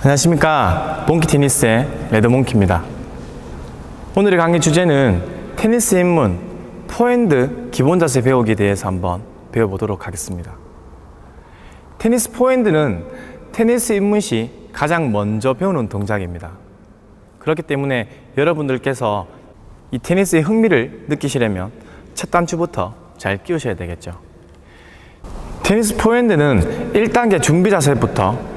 안녕하십니까. 몽키 테니스의 레드몽키입니다. 오늘의 강의 주제는 테니스 입문 포핸드 기본 자세 배우기에 대해서 한번 배워보도록 하겠습니다. 테니스 포핸드는 테니스 입문 시 가장 먼저 배우는 동작입니다. 그렇기 때문에 여러분들께서 이 테니스의 흥미를 느끼시려면 첫 단추부터 잘 끼우셔야 되겠죠. 테니스 포핸드는 1단계 준비 자세부터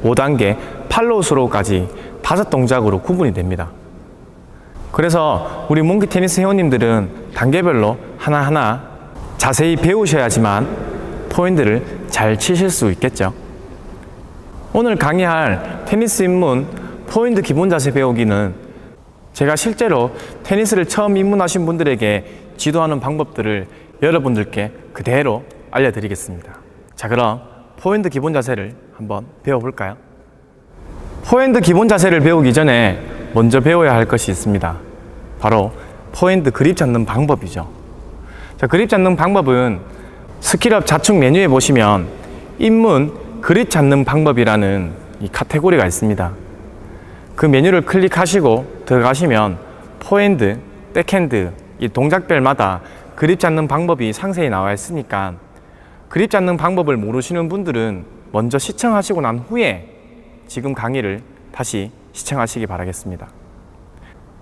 5단계 팔로우 스로우까지 5동작으로 구분이 됩니다. 그래서 우리 몽키 테니스 회원님들은 단계별로 하나하나 자세히 배우셔야지만 포핸드를 잘 치실 수 있겠죠. 오늘 강의할 테니스 입문 포핸드 기본 자세 배우기는 제가 실제로 테니스를 처음 입문하신 분들에게 지도하는 방법들을 여러분들께 그대로 알려드리겠습니다. 자, 그럼 포핸드 기본 자세를 한번 배워볼까요? 포핸드 기본 자세를 배우기 전에 먼저 배워야 할 것이 있습니다. 바로 포핸드 그립 잡는 방법이죠. 자, 그립 잡는 방법은 스킬업 좌측 메뉴에 보시면 입문 그립 잡는 방법이라는 이 카테고리가 있습니다. 그 메뉴를 클릭하시고 들어가시면 포핸드, 백핸드 이 동작별마다 그립 잡는 방법이 상세히 나와 있으니까 그립 잡는 방법을 모르시는 분들은 먼저 시청하시고 난 후에 지금 강의를 다시 시청하시기 바라겠습니다.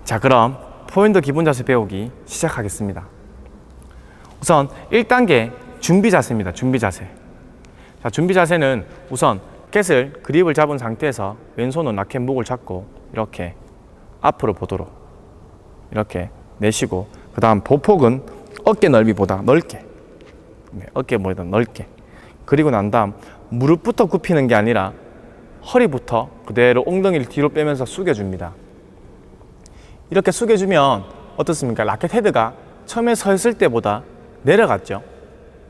자, 그럼 포핸드 기본 자세 배우기 시작하겠습니다. 우선 1단계 준비 자세입니다. 준비 자세. 자, 준비 자세는 우선 겟을 그립을 잡은 상태에서 왼손은 라켓 목을 잡고 이렇게 앞으로 보도록 이렇게 내쉬고, 그 다음 보폭은 어깨 넓이보다 넓게, 어깨보다 넓게, 그리고 난 다음 무릎부터 굽히는 게 아니라 허리부터 그대로 엉덩이를 뒤로 빼면서 숙여줍니다. 이렇게 숙여주면 어떻습니까? 라켓 헤드가 처음에 서 있을 때보다 내려갔죠?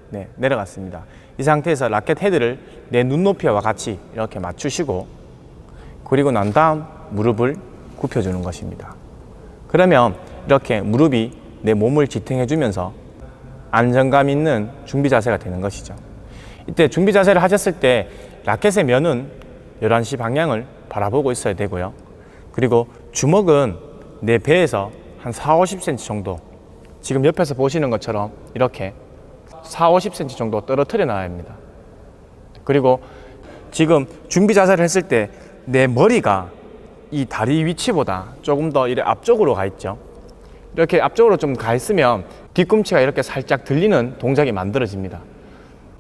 네, 내려갔습니다. 이 상태에서 라켓 헤드를 내 눈높이와 같이 이렇게 맞추시고, 그리고 난 다음 무릎을 굽혀주는 것입니다. 그러면 이렇게 무릎이 내 몸을 지탱해주면서 안정감 있는 준비 자세가 되는 것이죠. 이때 준비 자세를 하셨을 때 라켓의 면은 11시 방향을 바라보고 있어야 되고요. 그리고 주먹은 내 배에서 한 40-50cm 정도, 지금 옆에서 보시는 것처럼 이렇게 40-50cm 정도 떨어뜨려 놔야 합니다. 그리고 지금 준비 자세를 했을 때 내 머리가 이 다리 위치보다 조금 더 이렇게 앞쪽으로 가 있죠. 이렇게 앞쪽으로 좀 가 있으면 뒤꿈치가 이렇게 살짝 들리는 동작이 만들어집니다.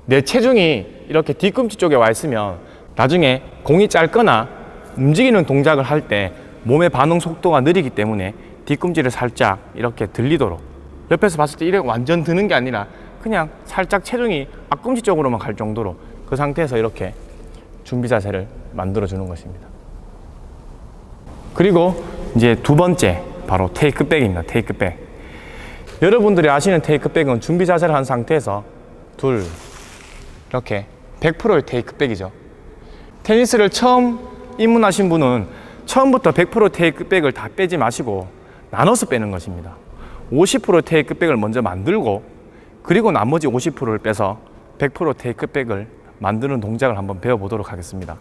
내 체중이 이렇게 뒤꿈치 쪽에 와 있으면 나중에 공이 짧거나 움직이는 동작을 할 때 몸의 반응 속도가 느리기 때문에 뒤꿈치를 살짝 이렇게 들리도록, 옆에서 봤을 때 이렇게 완전 드는 게 아니라 그냥 살짝 체중이 앞꿈치 쪽으로만 갈 정도로 그 상태에서 이렇게 준비 자세를 만들어 주는 것입니다. 그리고 이제 두 번째, 바로 테이크백입니다. 테이크백. 여러분들이 아시는 테이크백은 준비 자세를 한 상태에서 둘, 이렇게 100%의 테이크백이죠. 테니스를 처음 입문하신 분은 처음부터 100% 테이크백을 다 빼지 마시고 나눠서 빼는 것입니다. 50% 테이크백을 먼저 만들고, 그리고 나머지 50%를 빼서 100% 테이크백을 만드는 동작을 한번 배워보도록 하겠습니다.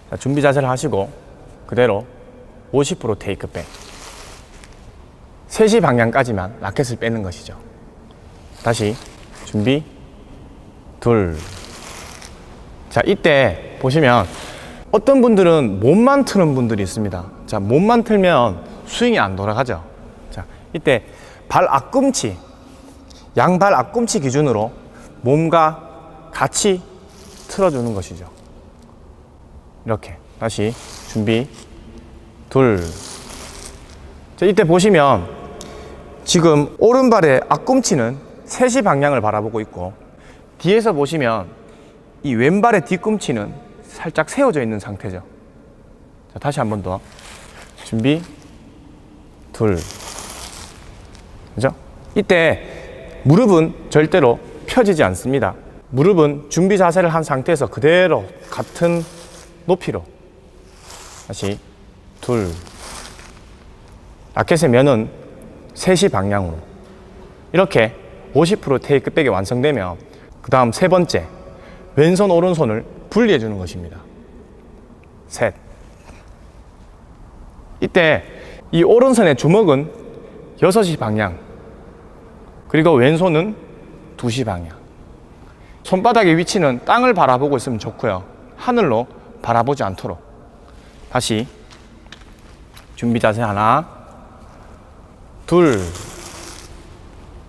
자, 준비 자세를 하시고 그대로 50% 테이크백, 3시 방향까지만 라켓을 빼는 것이죠. 다시 준비, 둘. 자, 이때 보시면 어떤 분들은 몸만 트는 분들이 있습니다. 자, 몸만 틀면 스윙이 안 돌아가죠. 자, 이때 발 앞꿈치, 양발 앞꿈치 기준으로 몸과 같이 틀어주는 것이죠. 이렇게 다시 준비, 둘. 자, 이때 보시면 지금 오른발의 앞꿈치는 3시 방향을 바라보고 있고, 뒤에서 보시면 이 왼발의 뒤꿈치는 살짝 세워져 있는 상태죠. 자, 다시 한 번 더. 준비, 둘. 그죠? 이때 무릎은 절대로 펴지지 않습니다. 무릎은 준비 자세를 한 상태에서 그대로 같은 높이로. 다시 둘. 라켓의 면은 3시 방향으로. 이렇게 50% 테이크백이 완성되면 그 다음 세 번째, 왼손 오른손을 분리해 주는 것입니다. 셋. 이때 이 오른손의 주먹은 6시 방향, 그리고 왼손은 2시 방향. 손바닥의 위치는 땅을 바라보고 있으면 좋고요. 하늘로 바라보지 않도록. 다시 준비 자세 하나, 둘,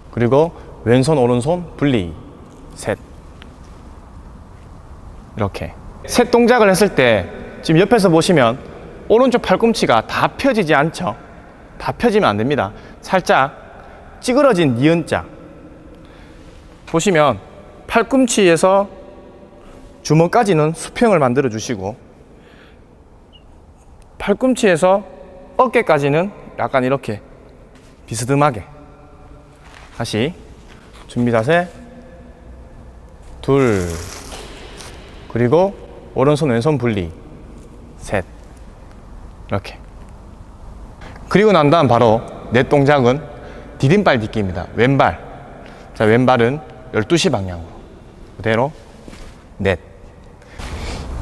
그리고 왼손 오른손 분리, 셋. 이렇게 셋 동작을 했을 때 지금 옆에서 보시면 오른쪽 팔꿈치가 다 펴지지 않죠. 다 펴지면 안 됩니다. 살짝 찌그러진 니은자. 보시면 팔꿈치에서 주먹까지는 수평을 만들어 주시고, 팔꿈치에서 어깨까지는 약간 이렇게 비스듬하게. 다시 준비 자세, 둘, 그리고 오른손 왼손 분리, 셋. 이렇게. 그리고 난 다음 바로 넷 동작은 디딤발 딛기입니다. 왼발. 자, 왼발은 12시 방향으로 그대로 넷.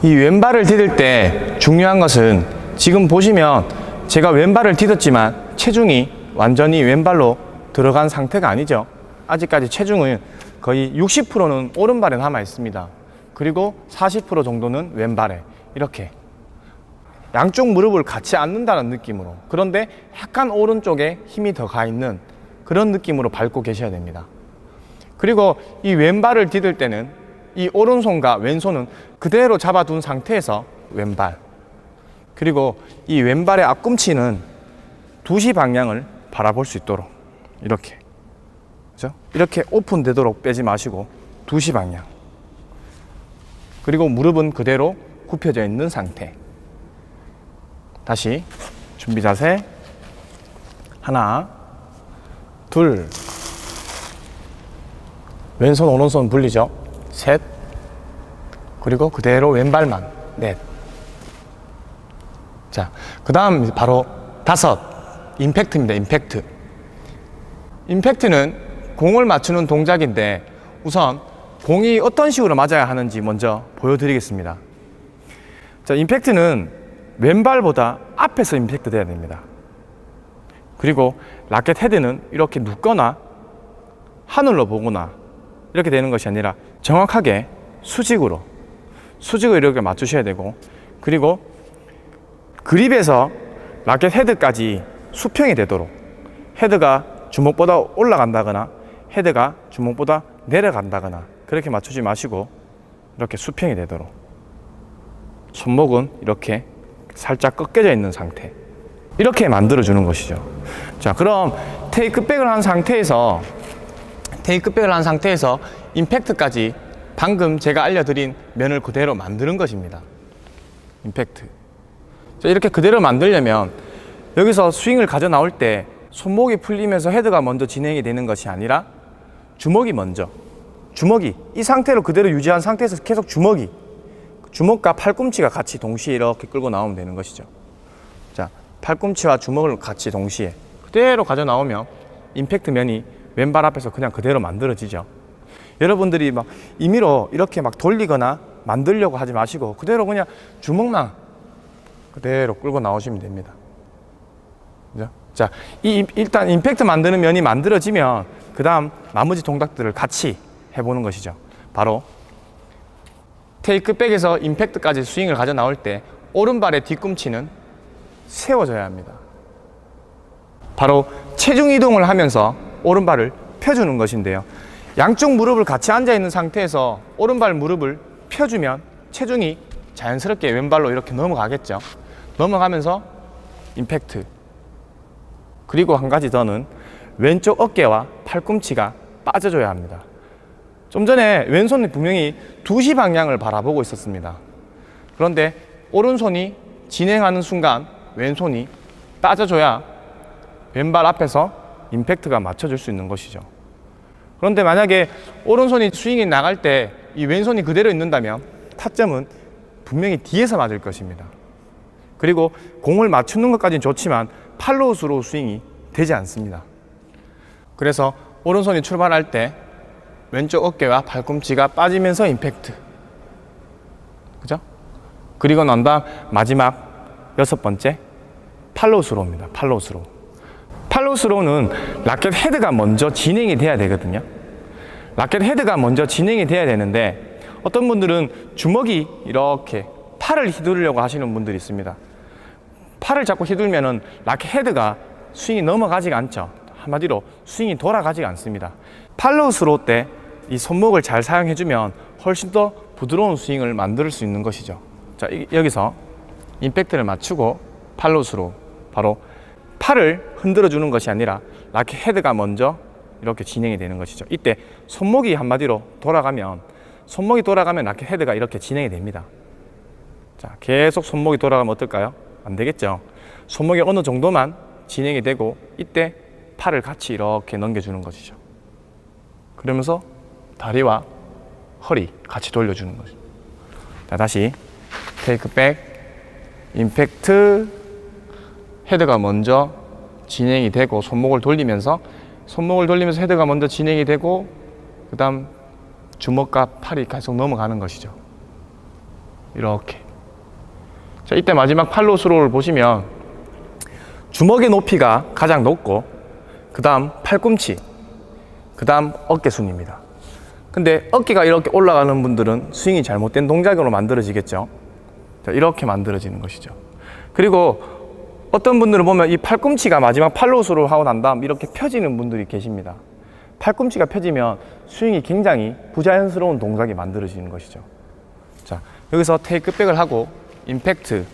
이 왼발을 디딜 때 중요한 것은, 지금 보시면 제가 왼발을 디뎠지만 체중이 완전히 왼발로 들어간 상태가 아니죠. 아직까지 체중은 거의 60%는 오른발에 남아 있습니다. 그리고 40% 정도는 왼발에. 이렇게 양쪽 무릎을 같이 앉는다는 느낌으로, 그런데 약간 오른쪽에 힘이 더 가 있는 그런 느낌으로 밟고 계셔야 됩니다. 그리고 이 왼발을 디딜 때는 이 오른손과 왼손은 그대로 잡아둔 상태에서 왼발, 그리고 이 왼발의 앞꿈치는 2시 방향을 바라볼 수 있도록 이렇게, 그죠? 이렇게 오픈되도록 빼지 마시고 2시 방향. 그리고 무릎은 그대로 굽혀져 있는 상태. 다시 준비 자세, 하나, 둘, 왼손 오른손 분리죠. 셋, 그리고 그대로 왼발만, 넷. 자, 그 다음 바로 다섯, 임팩트입니다. 임팩트. 임팩트는 공을 맞추는 동작인데, 우선 공이 어떤 식으로 맞아야 하는지 먼저 보여드리겠습니다. 자, 임팩트는 왼발보다 앞에서 임팩트 돼야 됩니다. 그리고 라켓 헤드는 이렇게 눕거나 하늘로 보거나 이렇게 되는 것이 아니라 정확하게 수직으로 이렇게 맞추셔야 되고, 그리고 그립에서 라켓 헤드까지 수평이 되도록, 헤드가 주먹보다 올라간다거나 헤드가 주먹보다 내려간다거나 그렇게 맞추지 마시고 이렇게 수평이 되도록, 손목은 이렇게 살짝 꺾여져 있는 상태, 이렇게 만들어 주는 것이죠. 자, 그럼 테이크백을 한 상태에서 임팩트까지 방금 제가 알려드린 면을 그대로 만드는 것입니다. 임팩트. 자, 이렇게 그대로 만들려면 여기서 스윙을 가져 나올 때 손목이 풀리면서 헤드가 먼저 진행이 되는 것이 아니라 주먹이 먼저, 주먹이 이 상태로 그대로 유지한 상태에서 계속 주먹과 팔꿈치가 같이 동시에 이렇게 끌고 나오면 되는 것이죠. 자, 팔꿈치와 주먹을 같이 동시에 그대로 가져 나오면 임팩트 면이 왼발 앞에서 그냥 그대로 만들어지죠. 여러분들이 막 임의로 이렇게 막 돌리거나 만들려고 하지 마시고 그대로 그냥 주먹만 그대로 끌고 나오시면 됩니다. 그죠? 자, 일단 임팩트 만드는 면이 만들어지면 그 다음 나머지 동작들을 같이 해보는 것이죠. 바로 테이크백에서 임팩트까지 스윙을 가져 나올 때 오른발의 뒤꿈치는 세워져야 합니다. 바로 체중 이동을 하면서 오른발을 펴주는 것인데요. 양쪽 무릎을 같이 앉아 있는 상태에서 오른발 무릎을 펴주면 체중이 자연스럽게 왼발로 이렇게 넘어가겠죠. 넘어가면서 임팩트. 그리고 한 가지 더는 왼쪽 어깨와 팔꿈치가 빠져줘야 합니다. 좀 전에 왼손이 분명히 2시 방향을 바라보고 있었습니다. 그런데 오른손이 진행하는 순간 왼손이 빠져줘야 왼발 앞에서 임팩트가 맞춰줄 수 있는 것이죠. 그런데 만약에 오른손이 스윙이 나갈 때 이 왼손이 그대로 있는다면 타점은 분명히 뒤에서 맞을 것입니다. 그리고 공을 맞추는 것까지는 좋지만 팔로우스로 스윙이 되지 않습니다. 그래서 오른손이 출발할 때 왼쪽 어깨와 팔꿈치가 빠지면서 임팩트. 그죠? 그리고 난 다음 마지막 6번째 팔로우 스로우입니다. 팔로우 스로우. 팔로우 스로우는 라켓 헤드가 먼저 진행이 돼야 되거든요. 라켓 헤드가 먼저 진행이 돼야 되는데 어떤 분들은 주먹이 이렇게 팔을 휘두르려고 하시는 분들이 있습니다. 팔을 자꾸 휘둘면은 라켓 헤드가 스윙이 넘어가지가 않죠. 한마디로 스윙이 돌아가지가 않습니다. 팔로우 스로우 때 이 손목을 잘 사용해주면 훨씬 더 부드러운 스윙을 만들 수 있는 것이죠. 자, 여기서 임팩트를 맞추고 팔로우 스로우, 바로 팔을 흔들어 주는 것이 아니라 라켓 헤드가 먼저 이렇게 진행이 되는 것이죠. 이때 손목이 한마디로 돌아가면 라켓 헤드가 이렇게 진행이 됩니다. 자, 계속 손목이 돌아가면 어떨까요? 안 되겠죠. 손목이 어느 정도만 진행이 되고 이때 팔을 같이 이렇게 넘겨주는 것이죠. 그러면서 다리와 허리 같이 돌려주는 거죠. 자, 다시 테이크 백, 임팩트, 헤드가 먼저 진행이 되고 손목을 돌리면서 헤드가 먼저 진행이 되고 그 다음 주먹과 팔이 계속 넘어가는 것이죠. 이렇게. 자, 이때 마지막 팔로우 스로우를 보시면 주먹의 높이가 가장 높고 그 다음 팔꿈치, 그 다음 어깨순입니다. 근데 어깨가 이렇게 올라가는 분들은 스윙이 잘못된 동작으로 만들어지겠죠. 자, 이렇게 만들어지는 것이죠. 그리고 어떤 분들은 보면 이 팔꿈치가 마지막 팔로우 스로우 하고 난 다음 이렇게 펴지는 분들이 계십니다. 팔꿈치가 펴지면 스윙이 굉장히 부자연스러운 동작이 만들어지는 것이죠. 자, 여기서 테이크백을 하고 임팩트,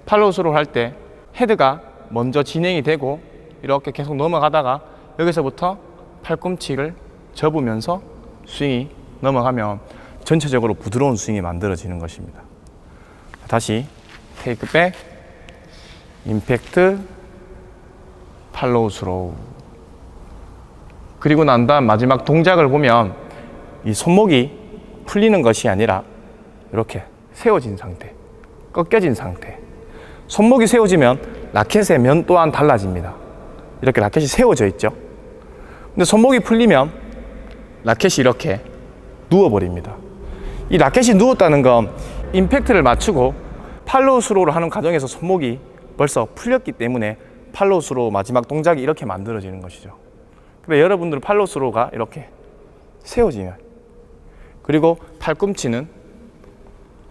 팔로우 스로우 할 때 헤드가 먼저 진행이 되고 이렇게 계속 넘어가다가 여기서부터 팔꿈치를 접으면서 스윙이 넘어가면 전체적으로 부드러운 스윙이 만들어지는 것입니다. 다시 테이크백, 임팩트, 팔로우 스로우. 그리고 난 다음 마지막 동작을 보면 이 손목이 풀리는 것이 아니라 이렇게 세워진 상태, 꺾여진 상태. 손목이 세워지면 라켓의 면 또한 달라집니다. 이렇게 라켓이 세워져 있죠. 근데 손목이 풀리면 라켓이 이렇게 누워버립니다. 이 라켓이 누웠다는 건 임팩트를 맞추고 팔로우 스로우를 하는 과정에서 손목이 벌써 풀렸기 때문에 팔로우 스로우 마지막 동작이 이렇게 만들어지는 것이죠. 근데 여러분들은 팔로우 스로우가 이렇게 세워지면, 그리고 팔꿈치는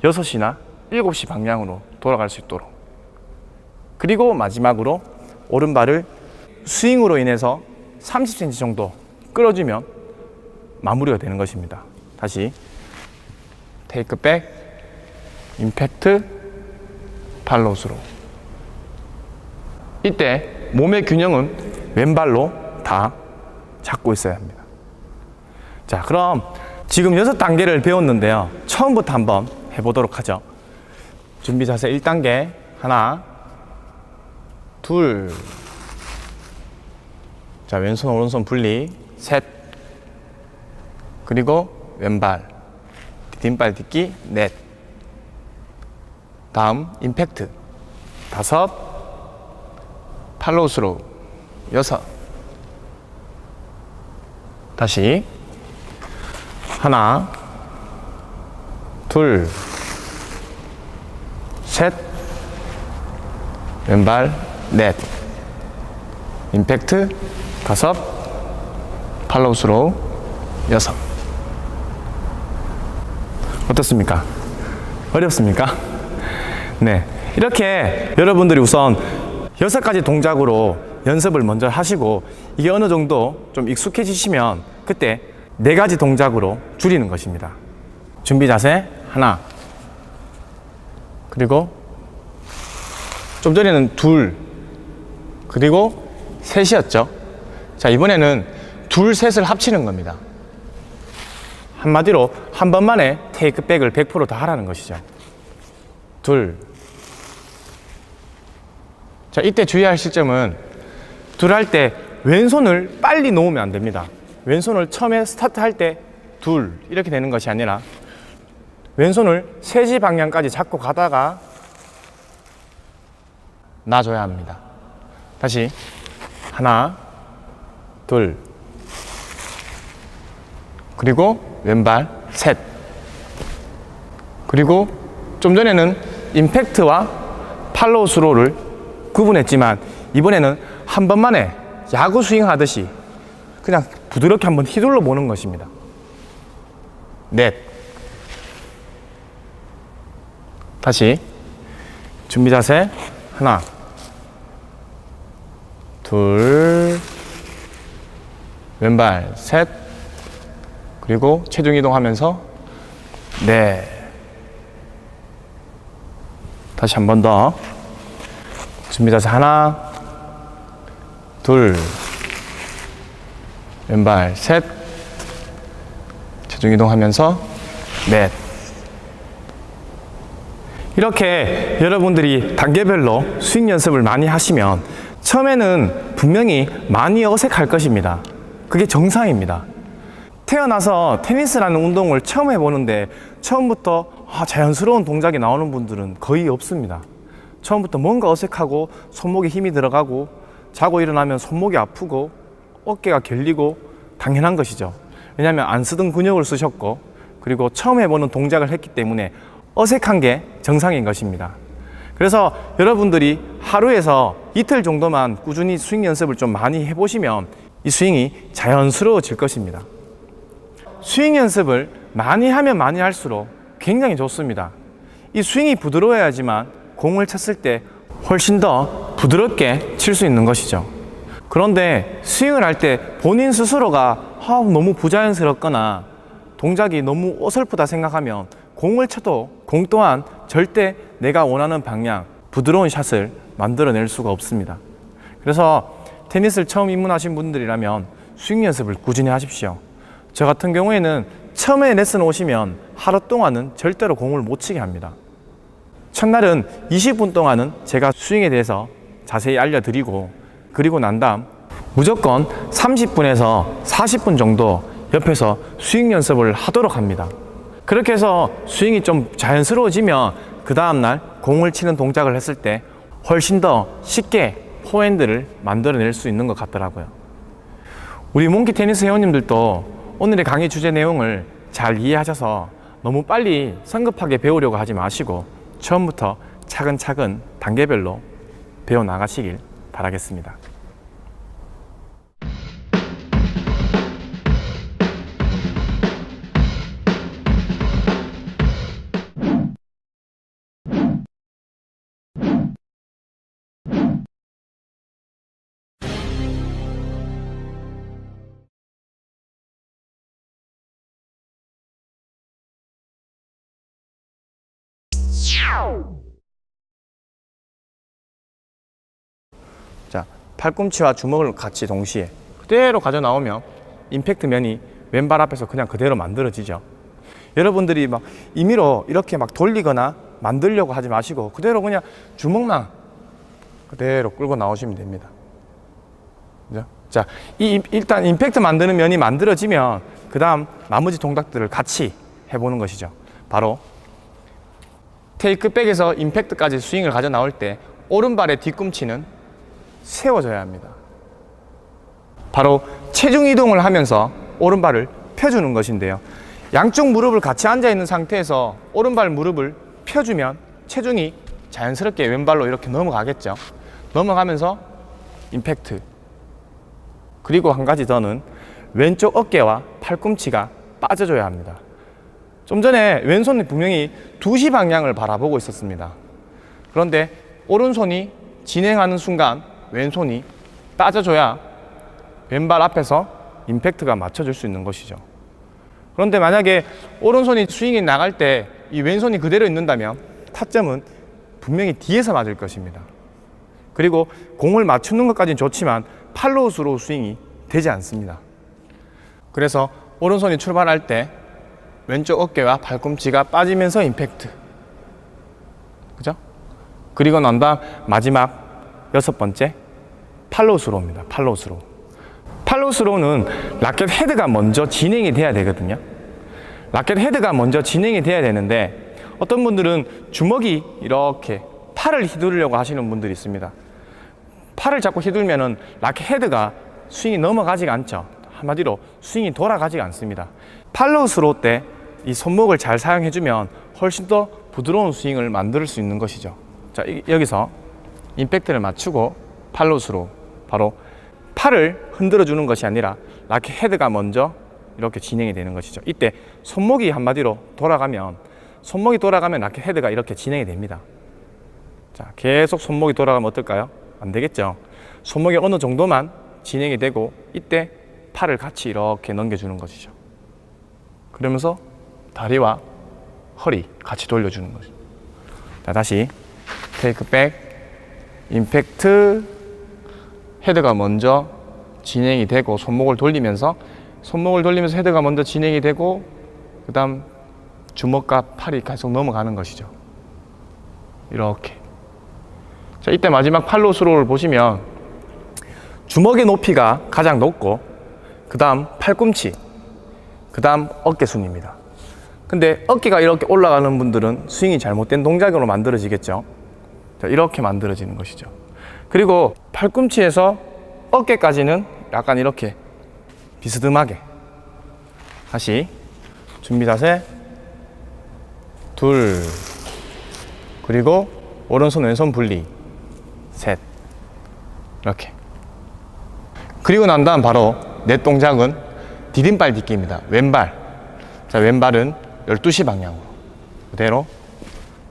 6시나 7시 방향으로 돌아갈 수 있도록, 그리고 마지막으로 오른발을 스윙으로 인해서 30cm 정도 끌어주면 마무리가 되는 것입니다. 다시 테이크 백, 임팩트, 팔로우 스로우. 이때 몸의 균형은 왼발로 다 잡고 있어야 합니다. 자, 그럼 지금 6단계를 배웠는데요. 처음부터 한번 해보도록 하죠. 준비 자세 1단계. 하나, 둘. 자, 왼손, 오른손 분리. 셋. 그리고 왼발. 뒷발 딛기. 넷. 다음, 임팩트. 5. 팔로우 스로우. 6. 다시. 하나, 둘, 셋, 왼발, 넷, 임팩트, 5, 팔로우 스로우, 6. 어떻습니까? 어렵습니까? 네. 이렇게 여러분들이 우선 6가지 동작으로 연습을 먼저 하시고 이게 어느 정도 좀 익숙해지시면 그때 4가지 동작으로 줄이는 것입니다. 준비 자세 하나, 그리고 좀 전에는 둘, 그리고 셋이었죠. 자, 이번에는 둘, 셋을 합치는 겁니다. 한마디로 한 번만에 테이크백을 100% 다 하라는 것이죠. 둘. 자, 이때 주의할 시점은 둘 할 때 왼손을 빨리 놓으면 안 됩니다. 왼손을 처음에 스타트할 때 둘 이렇게 되는 것이 아니라 왼손을 3시 방향까지 잡고 가다가 놔줘야 합니다. 다시 하나, 둘, 그리고 왼발 셋, 그리고 좀 전에는 임팩트와 팔로우 스로우를 구분했지만 이번에는 한 번만에 야구 스윙 하듯이 그냥 부드럽게 한번 휘둘러 보는 것입니다. 넷. 다시 준비 자세. 하나, 둘, 왼발 셋, 그리고 체중 이동하면서 넷. 다시 한 번 더. 준비 자세. 하나, 둘, 왼발 셋, 체중 이동하면서 넷. 이렇게 여러분들이 단계별로 스윙 연습을 많이 하시면 처음에는 분명히 많이 어색할 것입니다. 그게 정상입니다. 태어나서 테니스라는 운동을 처음 해보는데 처음부터 자연스러운 동작이 나오는 분들은 거의 없습니다. 처음부터 뭔가 어색하고 손목에 힘이 들어가고 자고 일어나면 손목이 아프고 어깨가 결리고 당연한 것이죠. 왜냐하면 안 쓰던 근육을 쓰셨고 그리고 처음 해보는 동작을 했기 때문에 어색한 게 정상인 것입니다. 그래서 여러분들이 하루에서 이틀 정도만 꾸준히 스윙 연습을 좀 많이 해보시면 이 스윙이 자연스러워질 것입니다. 스윙 연습을 많이 하면 많이 할수록 굉장히 좋습니다. 이 스윙이 부드러워야지만 공을 쳤을 때 훨씬 더 부드럽게 칠 수 있는 것이죠. 그런데 스윙을 할 때 본인 스스로가 너무 부자연스럽거나 동작이 너무 어설프다 생각하면 공을 쳐도 공 또한 절대 내가 원하는 방향, 부드러운 샷을 만들어낼 수가 없습니다. 그래서 테니스를 처음 입문하신 분들이라면 스윙 연습을 꾸준히 하십시오. 저 같은 경우에는 처음에 레슨 오시면 하루 동안은 절대로 공을 못 치게 합니다. 첫날은 20분 동안은 제가 스윙에 대해서 자세히 알려드리고 그리고 난 다음 무조건 30분에서 40분 정도 옆에서 스윙 연습을 하도록 합니다. 그렇게 해서 스윙이 좀 자연스러워지면 그 다음날 공을 치는 동작을 했을 때 훨씬 더 쉽게 포핸드를 만들어낼 수 있는 것 같더라고요. 우리 몽키 테니스 회원님들도 오늘의 강의 주제 내용을 잘 이해하셔서 너무 빨리 성급하게 배우려고 하지 마시고 처음부터 차근차근 단계별로 배워 나가시길 바라겠습니다. 자, 팔꿈치와 주먹을 같이 동시에 그대로 가져 나오면 임팩트 면이 왼발 앞에서 그냥 그대로 만들어지죠. 여러분들이 막 임의로 이렇게 막 돌리거나 만들려고 하지 마시고 그대로 그냥 주먹만 그대로 끌고 나오시면 됩니다. 그죠? 자, 일단 임팩트 만드는 면이 만들어지면 그 다음 나머지 동작들을 같이 해보는 것이죠. 바로 테이크백에서 임팩트까지 스윙을 가져 나올 때 오른발의 뒤꿈치는 세워져야 합니다. 바로 체중 이동을 하면서 오른발을 펴주는 것인데요. 양쪽 무릎을 같이 앉아 있는 상태에서 오른발 무릎을 펴주면 체중이 자연스럽게 왼발로 이렇게 넘어가겠죠. 넘어가면서 임팩트. 그리고 한 가지 더는 왼쪽 어깨와 팔꿈치가 빠져줘야 합니다. 좀 전에 왼손이 분명히 2시 방향을 바라보고 있었습니다. 그런데 오른손이 진행하는 순간 왼손이 빠져줘야 왼발 앞에서 임팩트가 맞춰질 수 있는 것이죠. 그런데 만약에 오른손이 스윙이 나갈 때 이 왼손이 그대로 있는다면 타점은 분명히 뒤에서 맞을 것입니다. 그리고 공을 맞추는 것까지는 좋지만 팔로우 스로우 스윙이 되지 않습니다. 그래서 오른손이 출발할 때 왼쪽 어깨와 팔꿈치가 빠지면서 임팩트. 그죠? 그리고 난 다음 마지막 6번째 팔로우 스로우입니다. 팔로우 스로우. 팔로우 스로우는 라켓 헤드가 먼저 진행이 돼야 되거든요. 라켓 헤드가 먼저 진행이 돼야 되는데 어떤 분들은 주먹이 이렇게 팔을 휘두르려고 하시는 분들이 있습니다. 팔을 자꾸 휘둘면은 라켓 헤드가 스윙이 넘어가지가 않죠. 한마디로 스윙이 돌아가지가 않습니다. 팔로우 스로우 때 이 손목을 잘 사용해주면 훨씬 더 부드러운 스윙을 만들 수 있는 것이죠. 자, 여기서 임팩트를 맞추고 팔로스로 바로 팔을 흔들어 주는 것이 아니라 라켓 헤드가 먼저 이렇게 진행이 되는 것이죠. 이때 손목이 한마디로 돌아가면 라켓 헤드가 이렇게 진행이 됩니다. 자, 계속 손목이 돌아가면 어떨까요? 안 되겠죠. 손목이 어느 정도만 진행이 되고 이때 팔을 같이 이렇게 넘겨주는 것이죠. 그러면서 다리와 허리 같이 돌려주는 것이죠. 자, 다시 테이크 백, 임팩트, 헤드가 먼저 진행이 되고 손목을 돌리면서 헤드가 먼저 진행이 되고 그 다음 주먹과 팔이 계속 넘어가는 것이죠. 이렇게. 자, 이때 마지막 팔로스로를 보시면 주먹의 높이가 가장 높고 그 다음 팔꿈치, 그 다음 어깨순입니다. 근데 어깨가 이렇게 올라가는 분들은 스윙이 잘못된 동작으로 만들어지겠죠. 자, 이렇게 만들어지는 것이죠. 그리고 팔꿈치에서 어깨까지는 약간 이렇게 비스듬하게. 다시 준비 자세, 둘, 그리고 오른손 왼손 분리, 셋, 이렇게. 그리고 난 다음 바로 넷 동작은 디딤발 딛기입니다. 왼발. 자, 왼발은 12시 방향으로 그대로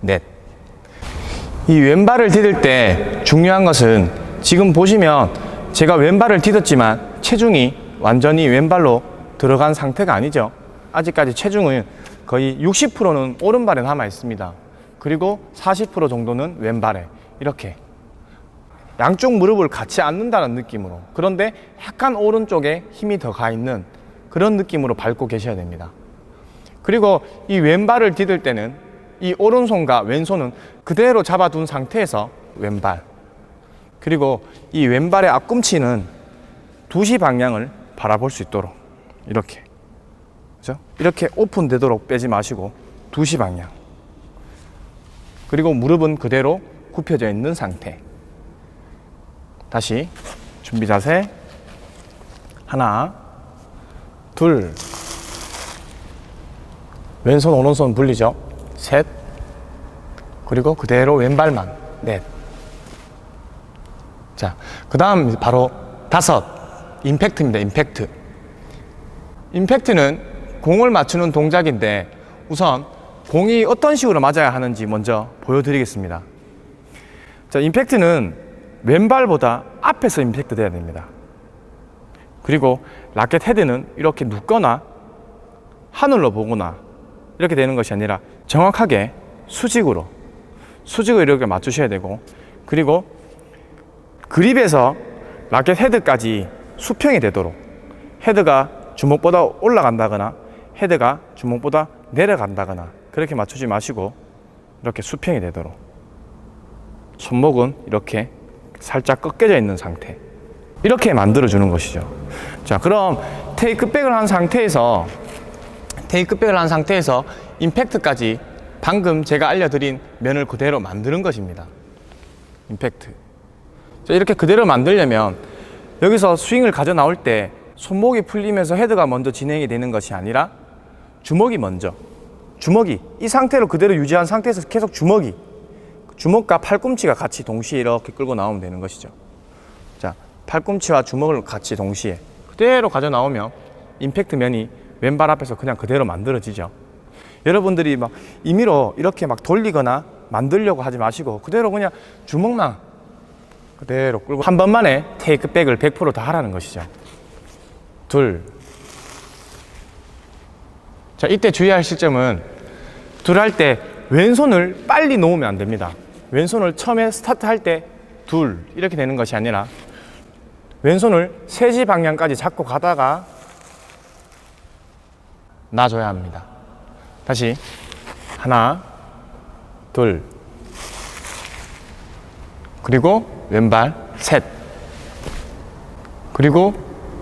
넷. 이 왼발을 디딜 때 중요한 것은 지금 보시면 제가 왼발을 디뎠지만 체중이 완전히 왼발로 들어간 상태가 아니죠. 아직까지 체중은 거의 60%는 오른발에 남아 있습니다. 그리고 40% 정도는 왼발에 이렇게 양쪽 무릎을 같이 앉는다는 느낌으로, 그런데 약간 오른쪽에 힘이 더 가 있는 그런 느낌으로 밟고 계셔야 됩니다. 그리고 이 왼발을 디딜 때는 이 오른손과 왼손은 그대로 잡아둔 상태에서 왼발, 그리고 이 왼발의 앞꿈치는 2시 방향을 바라볼 수 있도록 이렇게, 그죠? 이렇게 오픈되도록 빼지 마시고 2시 방향. 그리고 무릎은 그대로 굽혀져 있는 상태. 다시 준비 자세, 하나, 둘, 왼손 오른손 분리죠. 셋, 그리고 그대로 왼발만, 넷. 자, 그 다음 바로 다섯, 임팩트입니다. 임팩트. 임팩트는 공을 맞추는 동작인데 우선 공이 어떤 식으로 맞아야 하는지 먼저 보여드리겠습니다. 자, 임팩트는 왼발보다 앞에서 임팩트 돼야 됩니다. 그리고 라켓 헤드는 이렇게 눕거나 하늘로 보거나 이렇게 되는 것이 아니라 정확하게 수직으로 이렇게 맞추셔야 되고, 그리고 그립에서 라켓 헤드까지 수평이 되도록, 헤드가 주먹보다 올라간다거나 헤드가 주먹보다 내려간다거나 그렇게 맞추지 마시고 이렇게 수평이 되도록, 손목은 이렇게 살짝 꺾여져 있는 상태, 이렇게 만들어 주는 것이죠. 자, 그럼 테이크백을 한 상태에서 임팩트까지 방금 제가 알려드린 면을 그대로 만드는 것입니다. 임팩트. 자, 이렇게 그대로 만들려면 여기서 스윙을 가져 나올 때 손목이 풀리면서 헤드가 먼저 진행이 되는 것이 아니라 주먹이 먼저, 이 상태로 그대로 유지한 상태에서 계속 주먹과 팔꿈치가 같이 동시에 이렇게 끌고 나오면 되는 것이죠. 자, 팔꿈치와 주먹을 같이 동시에 그대로 가져 나오면 임팩트 면이 왼발 앞에서 그냥 그대로 만들어지죠. 여러분들이 막 임의로 이렇게 막 돌리거나 만들려고 하지 마시고 그대로 그냥 주먹만 그대로 끌고 한 번만에 테이크백을 100% 다 하라는 것이죠. 둘. 자, 이때 주의할 시점은 둘 할 때 왼손을 빨리 놓으면 안 됩니다. 왼손을 처음에 스타트 할 때 둘 이렇게 되는 것이 아니라 왼손을 3시 방향까지 잡고 가다가 놔줘야 합니다. 다시 하나, 둘, 그리고 왼발 셋. 그리고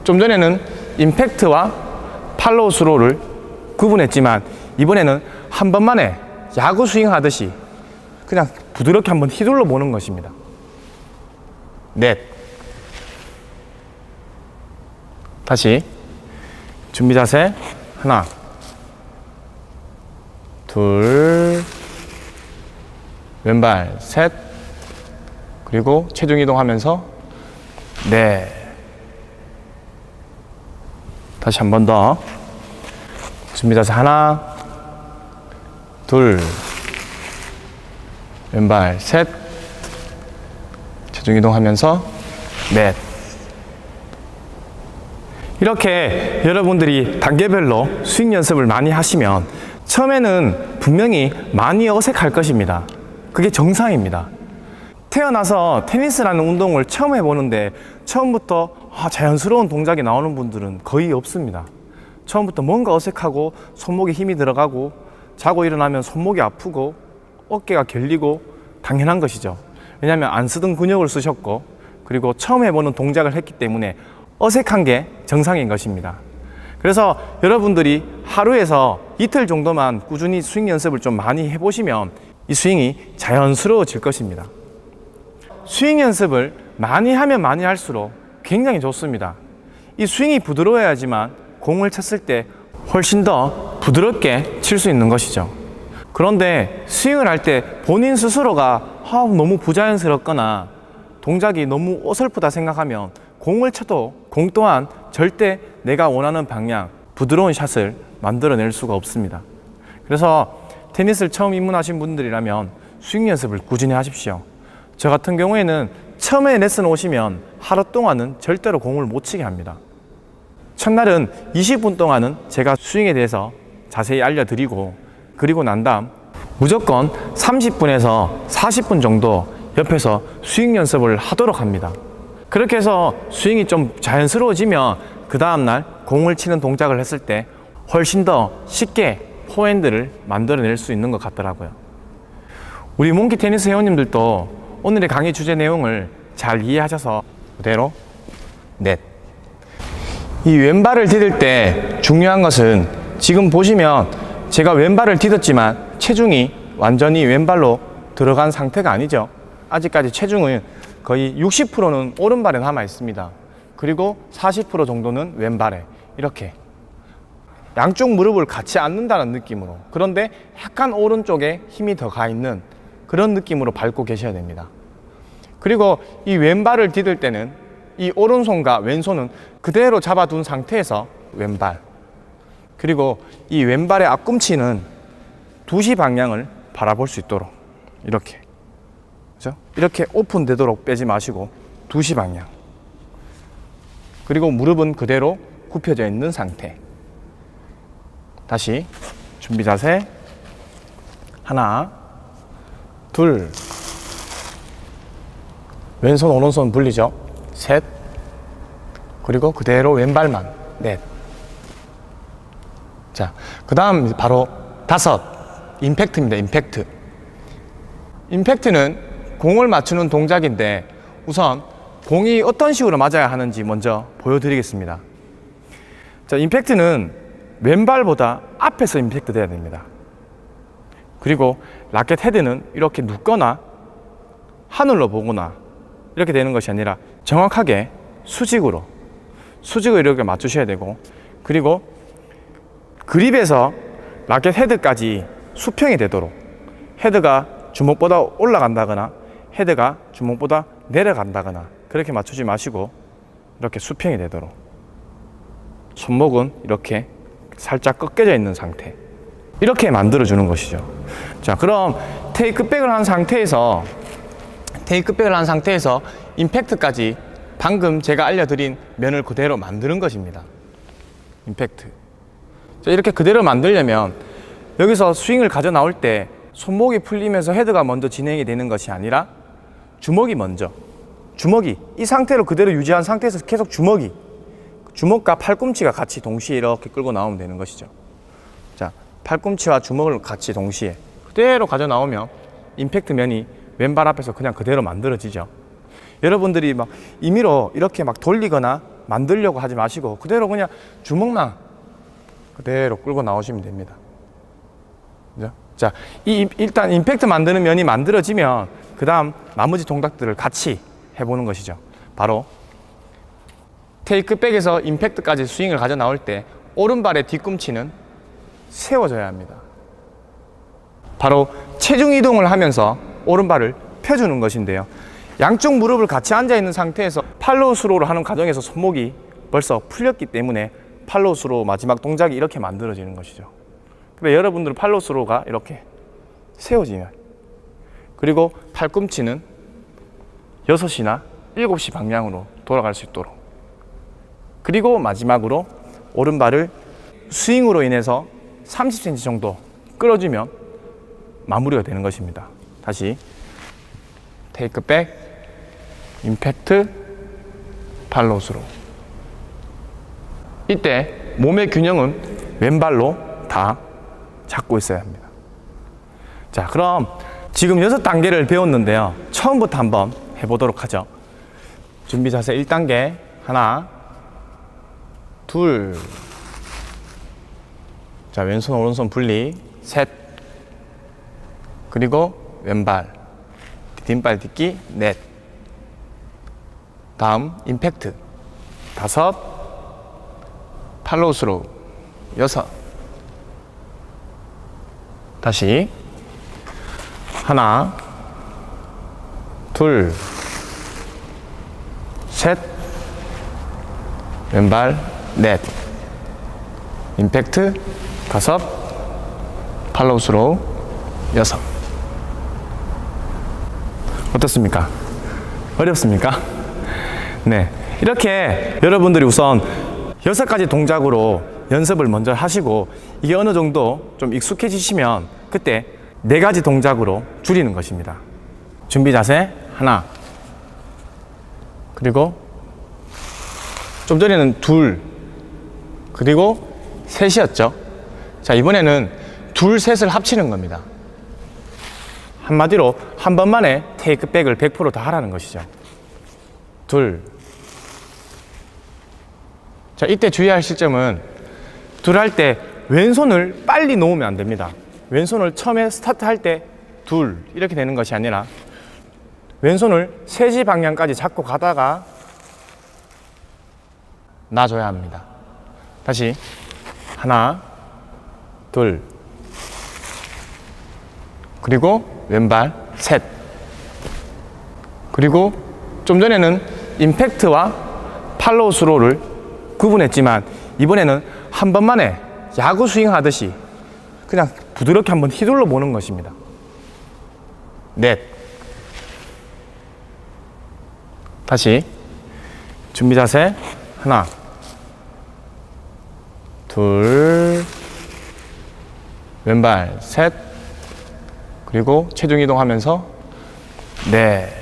좀 전에는 임팩트와 팔로우 스로우를 구분했지만 이번에는 한 번만에 야구 스윙 하듯이 그냥 부드럽게 한번 휘둘러 보는 것입니다. 넷. 다시 준비 자세, 하나, 둘, 왼발 셋, 그리고 체중 이동하면서 넷. 다시 한 번 더. 준비 자세 하나, 둘, 왼발 셋, 체중 이동하면서 넷. 이렇게 여러분들이 단계별로 스윙 연습을 많이 하시면 처음에는 분명히 많이 어색할 것입니다. 그게 정상입니다. 태어나서 테니스라는 운동을 처음 해보는데 처음부터 자연스러운 동작이 나오는 분들은 거의 없습니다. 처음부터 뭔가 어색하고 손목에 힘이 들어가고 자고 일어나면 손목이 아프고 어깨가 결리고 당연한 것이죠. 왜냐하면 안 쓰던 근육을 쓰셨고 그리고 처음 해보는 동작을 했기 때문에 어색한 게 정상인 것입니다. 그래서 여러분들이 하루에서 이틀 정도만 꾸준히 스윙 연습을 좀 많이 해보시면 이 스윙이 자연스러워질 것입니다. 스윙 연습을 많이 하면 많이 할수록 굉장히 좋습니다. 이 스윙이 부드러워야지만 공을 쳤을 때 훨씬 더 부드럽게 칠 수 있는 것이죠. 그런데 스윙을 할 때 본인 스스로가 너무 부자연스럽거나 동작이 너무 어설프다 생각하면 공을 쳐도 공 또한 절대 내가 원하는 방향, 부드러운 샷을 만들어낼 수가 없습니다. 그래서 테니스를 처음 입문하신 분들이라면 스윙 연습을 꾸준히 하십시오. 저 같은 경우에는 처음에 레슨 오시면 하루 동안은 절대로 공을 못 치게 합니다. 첫날은 20분 동안은 제가 스윙에 대해서 자세히 알려드리고 그리고 난 다음 무조건 30분에서 40분 정도 옆에서 스윙 연습을 하도록 합니다. 그렇게 해서 스윙이 좀 자연스러워지면 그 다음날 공을 치는 동작을 했을 때 훨씬 더 쉽게 포핸드를 만들어낼 수 있는 것 같더라고요. 우리 몽키 테니스 회원님들도 오늘의 강의 주제 내용을 잘 이해하셔서 그대로 넷. 이 왼발을 디딜 때 중요한 것은 지금 보시면 제가 왼발을 디뎠지만 체중이 완전히 왼발로 들어간 상태가 아니죠. 아직까지 체중은 거의 60%는 오른발에 남아 있습니다. 그리고 40% 정도는 왼발에 이렇게 양쪽 무릎을 같이 앉는다는 느낌으로, 그런데 약간 오른쪽에 힘이 더 가 있는 그런 느낌으로 밟고 계셔야 됩니다. 그리고 이 왼발을 디딜 때는 이 오른손과 왼손은 그대로 잡아둔 상태에서 왼발, 그리고 이 왼발의 앞꿈치는 2시 방향을 바라볼 수 있도록 이렇게, 그죠? 이렇게 오픈되도록 빼지 마시고 2시 방향, 그리고 무릎은 그대로 굽혀져 있는 상태. 다시 준비 자세 하나, 둘, 왼손 오른손 분리죠. 셋, 그리고 그대로 왼발만 넷. 자, 그 다음 바로 다섯, 임팩트입니다. 임팩트. 임팩트는 공을 맞추는 동작인데 우선 공이 어떤 식으로 맞아야 하는지 먼저 보여드리겠습니다. 자, 임팩트는 왼발보다 앞에서 임팩트 돼야 됩니다. 그리고 라켓 헤드는 이렇게 눕거나 하늘로 보거나 이렇게 되는 것이 아니라 정확하게 수직으로 이렇게 맞추셔야 되고, 그리고 그립에서 라켓 헤드까지 수평이 되도록, 헤드가 주먹보다 올라간다거나 헤드가 주먹보다 내려간다거나 그렇게 맞추지 마시고 이렇게 수평이 되도록, 손목은 이렇게 살짝 꺾여져 있는 상태, 이렇게 만들어 주는 것이죠. 자, 그럼 테이크백을 한 상태에서 임팩트까지 방금 제가 알려드린 면을 그대로 만드는 것입니다. 임팩트. 자, 이렇게 그대로 만들려면 여기서 스윙을 가져 나올 때 손목이 풀리면서 헤드가 먼저 진행이 되는 것이 아니라 주먹이 먼저, 주먹이 이 상태로 그대로 유지한 상태에서 계속 주먹과 팔꿈치가 같이 동시에 이렇게 끌고 나오면 되는 것이죠. 자, 팔꿈치와 주먹을 같이 동시에 그대로 가져 나오면 임팩트 면이 왼발 앞에서 그냥 그대로 만들어지죠. 여러분들이 막 임의로 이렇게 막 돌리거나 만들려고 하지 마시고 그대로 그냥 주먹만 그대로 끌고 나오시면 됩니다. 그죠? 자, 일단 임팩트 만드는 면이 만들어지면 그 다음 나머지 동작들을 같이 해보는 것이죠. 바로 테이크백에서 임팩트까지 스윙을 가져 나올 때 오른발의 뒤꿈치는 세워져야 합니다. 바로 체중 이동을 하면서 오른발을 펴주는 것인데요. 양쪽 무릎을 같이 앉아 있는 상태에서 팔로우 스로우를 하는 과정에서 손목이 벌써 풀렸기 때문에 팔로우 스로우 마지막 동작이 이렇게 만들어지는 것이죠. 근데 여러분들은 팔로우 스로우가 이렇게 세워지면, 그리고 팔꿈치는 6시나 7시 방향으로 돌아갈 수 있도록, 그리고 마지막으로 오른발을 스윙으로 인해서 30cm 정도 끌어주면 마무리가 되는 것입니다. 다시 테이크 백, 임팩트, 팔로우 스로우. 이때 몸의 균형은 왼발로 다 잡고 있어야 합니다. 자, 그럼 지금 6단계를 배웠는데요. 처음부터 한번 해보도록 하죠. 준비 자세 1단계. 하나, 둘. 자, 왼손, 오른손 분리. 셋. 그리고 왼발. 뒷발 딛기. 넷. 다음, 임팩트. 다섯. 팔로우 스로우. 여섯. 다시. 하나, 둘, 셋, 왼발, 넷, 임팩트, 다섯, 팔로우 스로우, 여섯. 어떻습니까? 어렵습니까? 네. 이렇게 여러분들이 우선 6가지 동작으로 연습을 먼저 하시고, 이게 어느 정도 좀 익숙해지시면 그때 4가지 동작으로 줄이는 것입니다. 준비 자세 하나, 그리고 좀 전에는 둘, 그리고 셋이었죠. 자, 이번에는 둘, 셋을 합치는 겁니다. 한마디로 한 번만에 테이크백을 100% 다 하라는 것이죠. 둘. 자, 이때 주의할 시점은 둘 할 때 왼손을 빨리 놓으면 안 됩니다. 왼손을 처음에 스타트할 때 둘 이렇게 되는 것이 아니라 왼손을 3시 방향까지 잡고 가다가 놔줘야 합니다. 다시 하나, 둘, 그리고 왼발 셋, 그리고 좀 전에는 임팩트와 팔로우 스로우를 구분했지만 이번에는 한 번만에 야구 스윙 하듯이 그냥 부드럽게 한번 휘둘러 보는 것입니다. 넷. 다시 준비 자세 하나, 둘, 왼발 셋, 그리고 체중 이동하면서 넷.